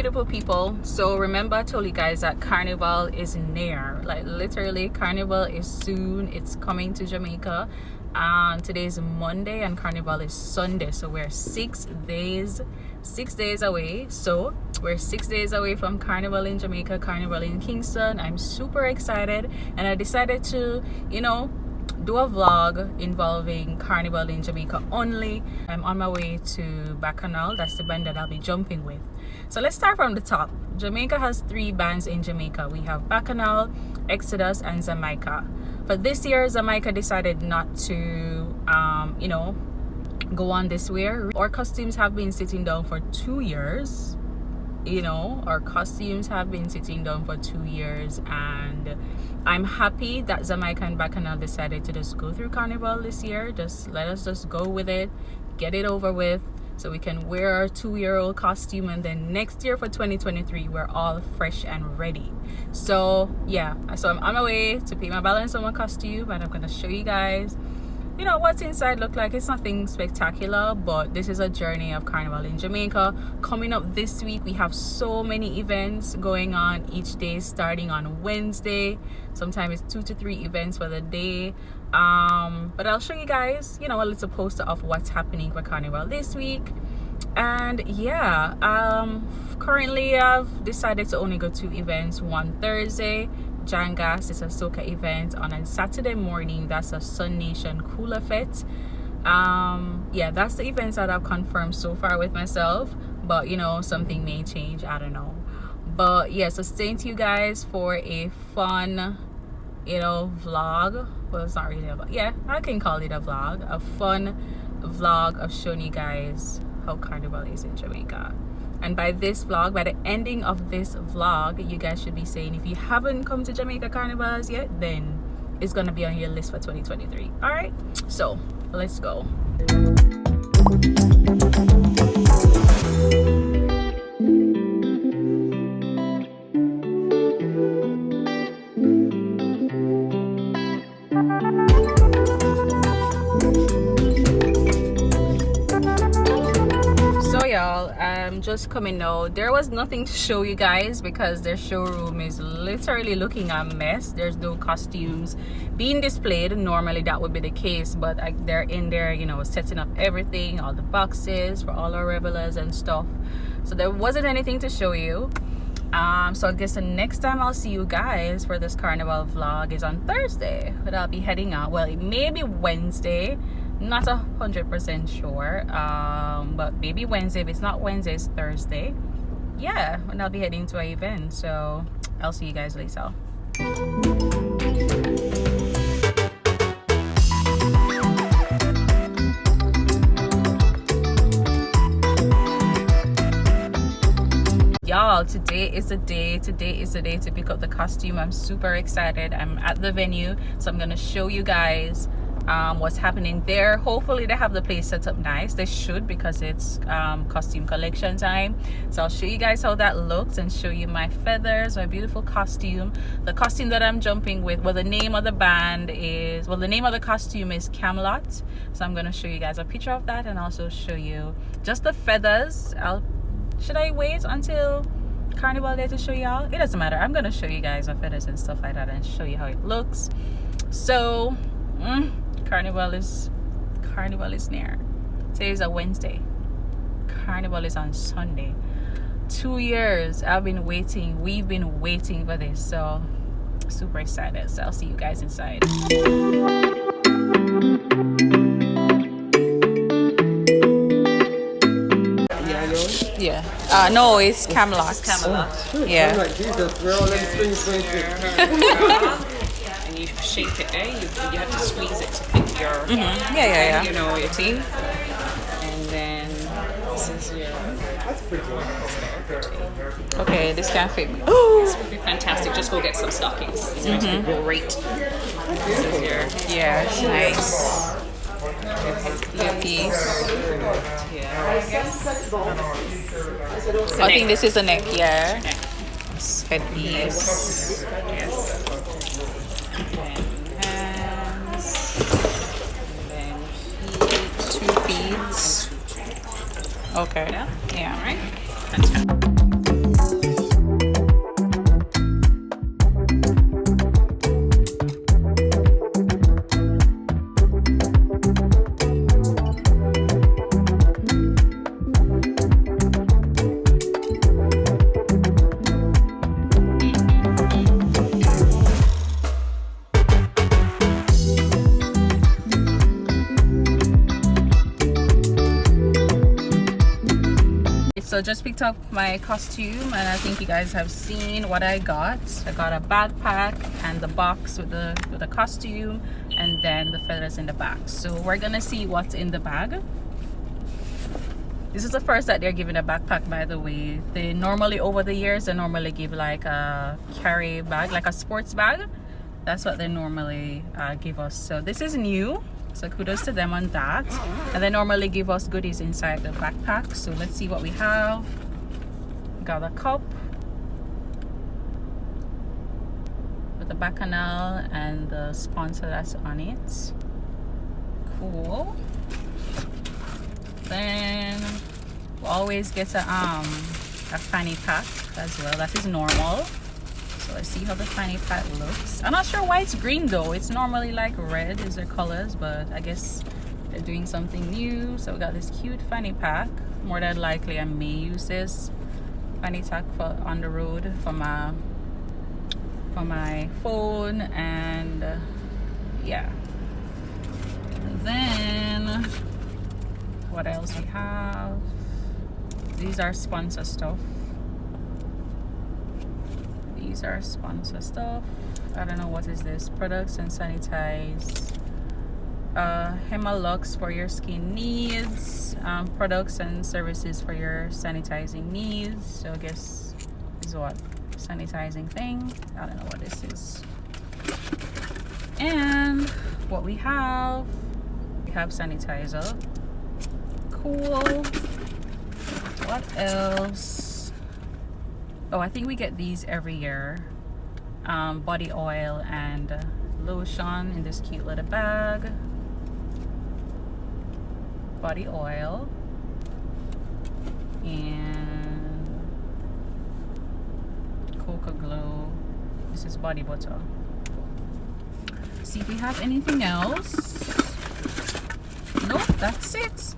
beautiful people. So remember I told you guys that Carnival is near, like literally Carnival is soon. It's coming to Jamaica. Today is Monday and Carnival is Sunday, so we're 6 days away. So we're 6 days away from Carnival in Jamaica, Carnival in Kingston. I'm super excited, and I decided to, you know, do a vlog involving Carnival in Jamaica only. I'm on my way to Bacchanal. That's the band that I'll be jumping with. So let's start from the top. Jamaica has 3 bands in Jamaica. We have Bacchanal, Exodus, and Jamaica. For this year, Jamaica decided not to, you know, go on this year. Our costumes have been sitting down for 2 years. You know, our costumes have been sitting down for 2 years, and I'm happy that Jamaica and Bacchanal decided to just go through Carnival this year. Just let us just go with it, get it over with, so we can wear our 2-year-old costume, and then next year for 2023 we're all fresh and ready. So yeah, so I'm on my way to pay my balance on my costume, and I'm gonna show you guys, you know, what's inside look like. It's nothing spectacular, but this is a journey of Carnival in Jamaica. Coming up this week, we have so many events going on each day, starting on Wednesday. Sometimes it's 2 to 3 events for the day. But I'll show you guys, you know, a little poster of what's happening for Carnival this week. And yeah, currently I've decided to only go 2 events. One Thursday, Jangas, it's a soca event. On a Saturday morning, that's a Sun Nation Cooler Fete. Yeah, that's the events that I've confirmed so far with myself, but you know, something may change, I don't know. But yeah, so stay tuned, you guys, for a fun, you know, vlog. Well, it's not really a vlog. Yeah, I can call it a vlog. A fun vlog of showing you guys how Carnival is in Jamaica. And by this vlog, by the ending of this vlog, you guys should be saying, if you haven't come to Jamaica Carnivals yet, then it's gonna be on your list for 2023. All right, so let's go. I'm just coming now. There was nothing to show you guys because their showroom is literally looking a mess. There's no costumes being displayed. Normally that would be the case, but they're in there, you know, setting up everything, all the boxes for all our revelers and stuff. So there wasn't anything to show you. So I guess the next time I'll see you guys for this Carnival vlog is on Thursday, but I'll be heading out. Well, it may be Wednesday, not 100% sure, but maybe Wednesday. If it's not Wednesday, it's Thursday. Yeah, and I'll be heading to an event, so I'll see you guys later. Y'all, today is the day to pick up the costume. I'm super excited. I'm at the venue, so I'm gonna show you guys what's happening there. Hopefully they have the place set up nice. They should, because it's costume collection time. So I'll show you guys how that looks and show you my feathers, my beautiful costume. The costume that I'm jumping with, well, the name of the band is, well, the name of the costume is Camelot. So I'm gonna show you guys a picture of that and also show you just the feathers. Should I wait until Carnival Day to show y'all? It doesn't matter. I'm gonna show you guys the feathers and stuff like that and show you how it looks. So Carnival is near. Today is a Wednesday. Carnival is on Sunday. 2 years I've been waiting. We've been waiting for this, so super excited. So I'll see you guys inside. Yeah. No, it's Camelot. It's Camelot. Oh, yeah. I'm like, Jesus, we're all in and you shape it there. You have to squeeze it to fit your, yeah. You know, your team. And then this is your. That's pretty. Okay, this can't fit me. This would be fantastic. Just go get some stockings. It's going to be great. This is your. Yeah, it's nice. Your piece. I think this is the neck, yeah. Headpiece. Yes. And hands. And then feet. 2 feet. Okay. Yeah. All right. Fantastic. so just picked up my costume, and I think you guys have seen what I got. I got a backpack and the box with the costume, and then the feathers in the back. So we're gonna see what's in the bag. This is the first that they're giving a backpack, by the way. They normally, over the years, they normally give like a carry bag, like a sports bag. That's what they normally give us. So this is new, so kudos to them on that. And they normally give us goodies inside the backpack. So let's see what we have. Got a cup with the Bacchanal and the sponsor that's on it. Cool. Then we always get a fanny pack as well. That is normal. So let's see how the fanny pack looks. I'm not sure why it's green though. It's normally like red is their colors, but I guess they're doing something new. So we got this cute fanny pack. More than likely I may use this fanny pack for on the road for my phone, and yeah. And then what else we have? These are sponsor stuff. These are sponsor stuff. I don't know what is this. Products and sanitize. Hemalux for your skin needs. Products and services for your sanitizing needs. So I guess this is what sanitizing thing. I don't know what this is. And what we have sanitizer. Cool. What else? Oh, I think we get these every year. Body oil and lotion in this cute little bag. Body oil and Coca Glow. This is body butter. See if we have anything else. Nope, that's it.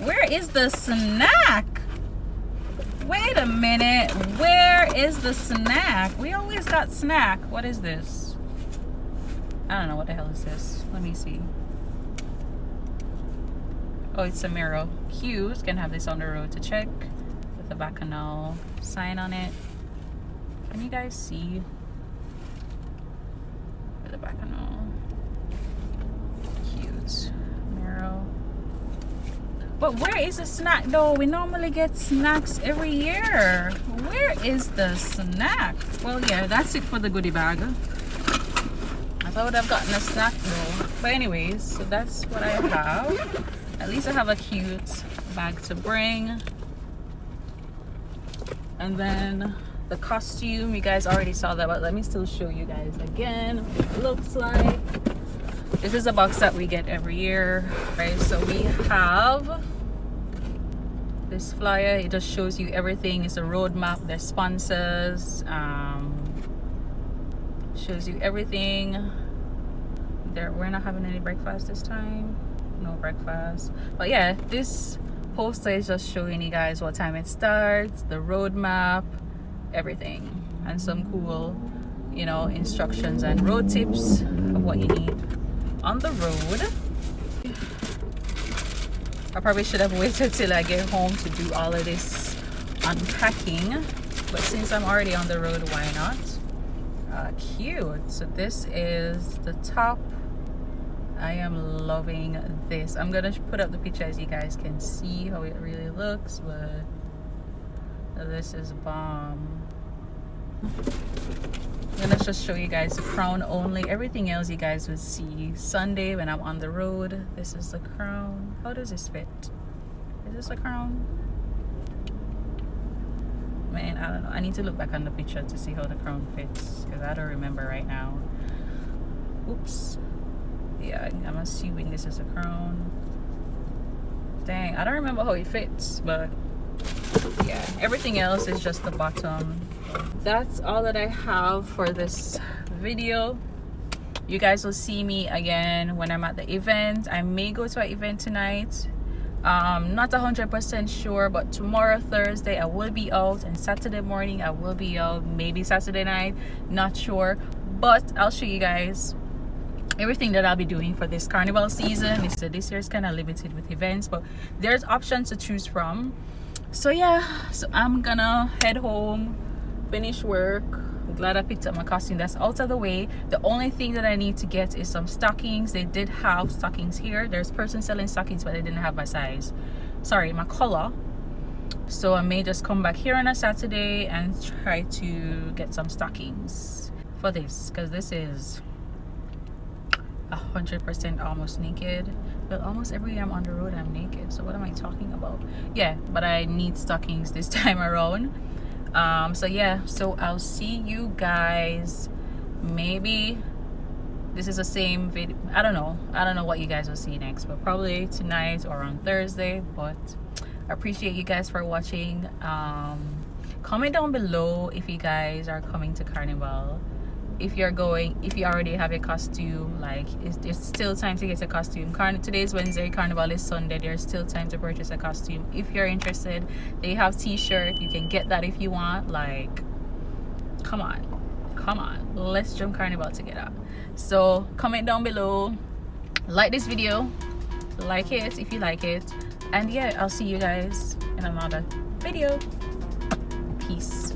Where is the snack? Wait a minute. Where is the snack? We always got snack. What is this? I don't know what the hell is this. Let me see. Oh, it's a mirror. Cute. Can have this on the road to check with the Bacchanal sign on it. Can you guys see? With the Bacchanal. Cute. Mirror. But where is the snack though? We normally get snacks every year. Where is the snack? Well, yeah, that's it for the goodie bag. I thought I would have gotten a snack though. But anyways, so that's what I have. At least I have a cute bag to bring. And then the costume, you guys already saw that, but let me still show you guys again what it looks like. This is a box that we get every year, right? So we have this flyer. It just shows you everything. It's a roadmap. There's sponsors. Shows you everything. We're not having any breakfast this time. No breakfast. But yeah, this poster is just showing you guys what time it starts, the roadmap, everything, and some cool, you know, instructions and road tips of what you need on the road. I probably should have waited till I get home to do all of this unpacking, but since I'm already on the road, why not? Cute. So this is the top. I am loving this. I'm gonna put up the picture as you guys can see how it really looks, but this is bomb. I'm gonna just show you guys the crown only. Everything else you guys would see Sunday when I'm on the road. This is the crown. How does this fit? Is this a crown? Man, I don't know. I need to look back on the picture to see how the crown fits, because I don't remember right now. Oops. Yeah, I'm assuming this is a crown. Dang, I don't remember how it fits, but yeah, everything else is just the bottom. That's all that I have for this video. You guys will see me again when I'm at the event. I may go to an event tonight. Not 100% sure, but tomorrow, Thursday, I will be out, and Saturday morning I will be out, maybe Saturday night, not sure, but I'll show you guys everything that I'll be doing for this carnival season. So this year is kind of limited with events, but there's options to choose from. So yeah, so I'm gonna head home, finish work. I'm glad I picked up my costume. That's out of the way. The only thing that I need to get is some stockings. They did have stockings here. There's a person selling stockings, but they didn't have my size. Sorry, my color. So I may just come back here on a Saturday and try to get some stockings for this, because this is 100% almost naked. But almost every day I'm on the road I'm naked, so what am I talking about? Yeah, but I need stockings this time around. So yeah, so I'll see you guys, maybe this is the same video. I don't know what you guys will see next, but probably tonight or on Thursday. But I appreciate you guys for watching. Comment down below if you guys are coming to Carnival. If you already have a costume, like it's still time to get a costume. Today's Wednesday, Carnival is Sunday. There's still time to purchase a costume if you're interested. They have t-shirt, you can get that if you want. Like, come on, let's jump Carnival together. So comment down below, like this video, like it if you like it, and yeah, I'll see you guys in another video. Peace.